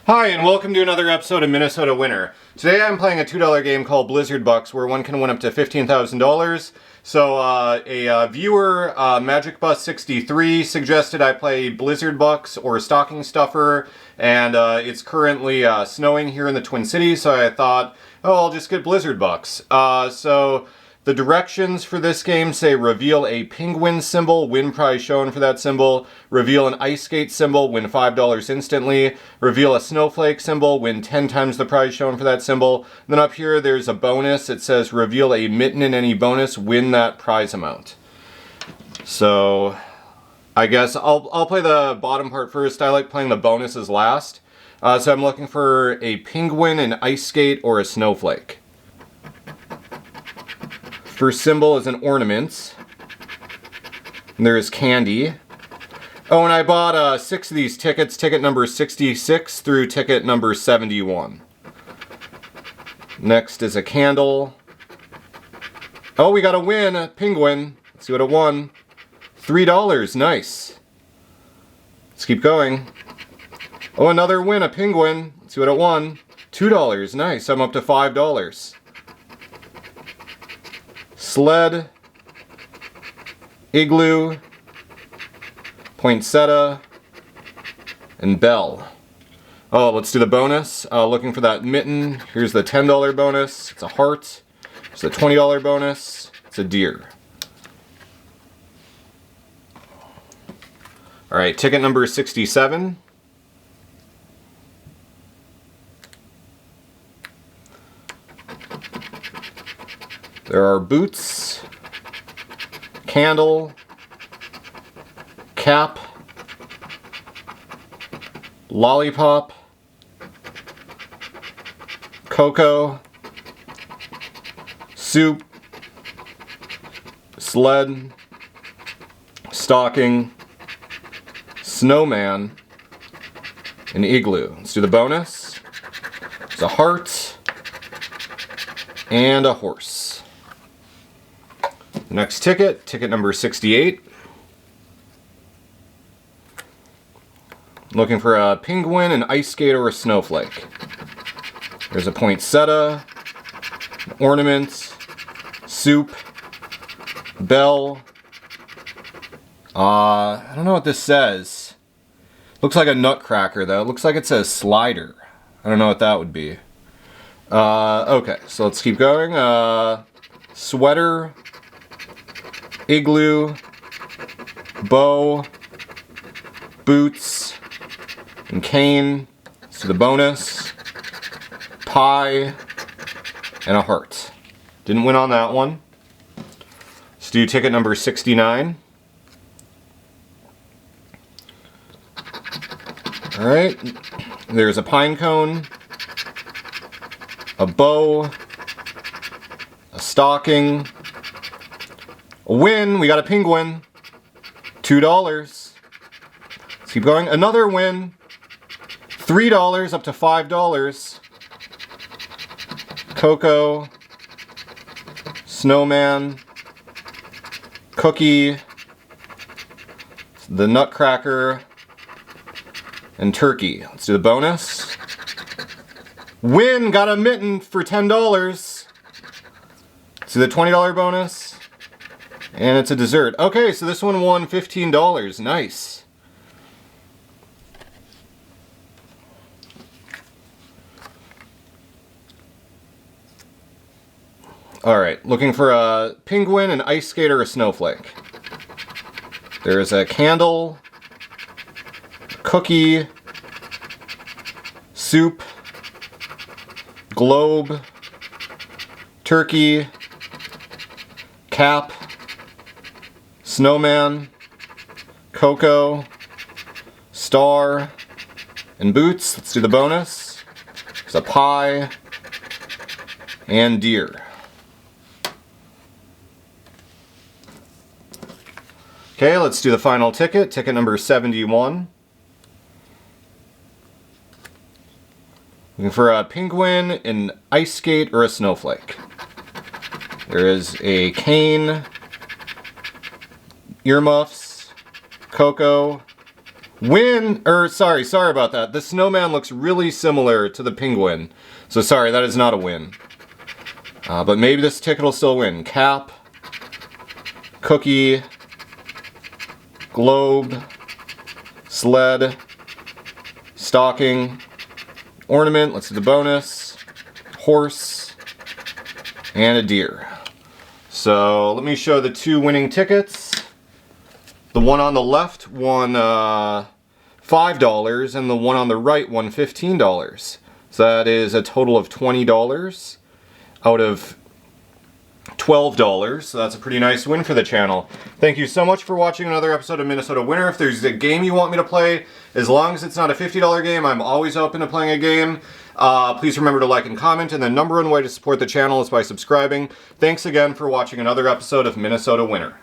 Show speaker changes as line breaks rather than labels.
Hi, and welcome to another episode of Minnesota Winner. Today I'm playing a $2 game called Blizzard Bucks, where one can win up to $15,000. So a viewer, MagicBus63, suggested I play Blizzard Bucks or Stocking Stuffer, and it's currently snowing here in the Twin Cities, so I thought, oh, I'll just get Blizzard Bucks. So the directions for this game say reveal a penguin symbol, win prize shown for that symbol. Reveal an ice skate symbol, win $5 instantly. Reveal a snowflake symbol, win 10 times the prize shown for that symbol. Then up here there's a bonus. It says reveal a mitten in any bonus, win that prize amount. So I guess I'll play the bottom part first. I like playing the bonuses last. So I'm looking for a penguin, an ice skate, or a snowflake. First symbol is an ornament. And there is candy. Oh, and I bought 6 of these tickets, ticket number 66 through ticket number 71. Next is a candle. Oh, we got a win, a penguin. Let's see what it won. $3, nice. Let's keep going. Oh, another win, a penguin. Let's see what it won. $2, nice, I'm up to $5. Sled, igloo, poinsettia, and bell. Oh, let's do the bonus. Looking for that mitten. Here's the $10 bonus. It's a heart. It's a $20 bonus. It's a deer. All right, ticket number 67. There are boots, candle, cap, lollipop, cocoa, soup, sled, stocking, snowman, and igloo. Let's do the bonus. There's a heart and a horse. Next ticket, ticket number 68. Looking for a penguin, an ice skate, or a snowflake. There's a poinsettia, an ornament, soup, bell. I don't know what this says. Looks like a nutcracker though. It looks like it says slider. I don't know what that would be. Okay, so let's keep going. Sweater, igloo, bow, boots, and cane. So the bonus, pie, and a heart. Didn't win on that one. Let's do ticket number 69. All right, there's a pine cone, a bow, a stocking, a win, we got a penguin, $2. Let's keep going, another win, $3 up to $5. Cocoa, snowman, cookie, the nutcracker, and turkey. Let's do the bonus. Win, got a mitten for $10. Let's do the $20 bonus. And it's a dessert. Okay, so this one won $15. Nice. Alright, looking for a penguin, an ice skate, or a snowflake. There's a candle, a cookie, soup, globe, turkey, cap, snowman, cocoa, star, and boots. Let's do the bonus. There's a pie and deer. Okay, let's do the final ticket. Ticket number 71. Looking for a penguin, an ice skate, or a snowflake. There is a cane, earmuffs, cocoa, Sorry about that. The snowman looks really similar to the penguin. So sorry, that is not a win. But maybe this ticket will still win. Cap, cookie, globe, sled, stocking, ornament, let's do the bonus, horse, and a deer. So let me show the two winning tickets. The one on the left won $5 and the one on the right won $15. So that is a total of $20 out of $12, so that's a pretty nice win for the channel. Thank you so much for watching another episode of Minnesota Winner. If there's a game you want me to play, as long as it's not a $50 game, I'm always open to playing a game. Please remember to like and comment, and the number one way to support the channel is by subscribing. Thanks again for watching another episode of Minnesota Winner.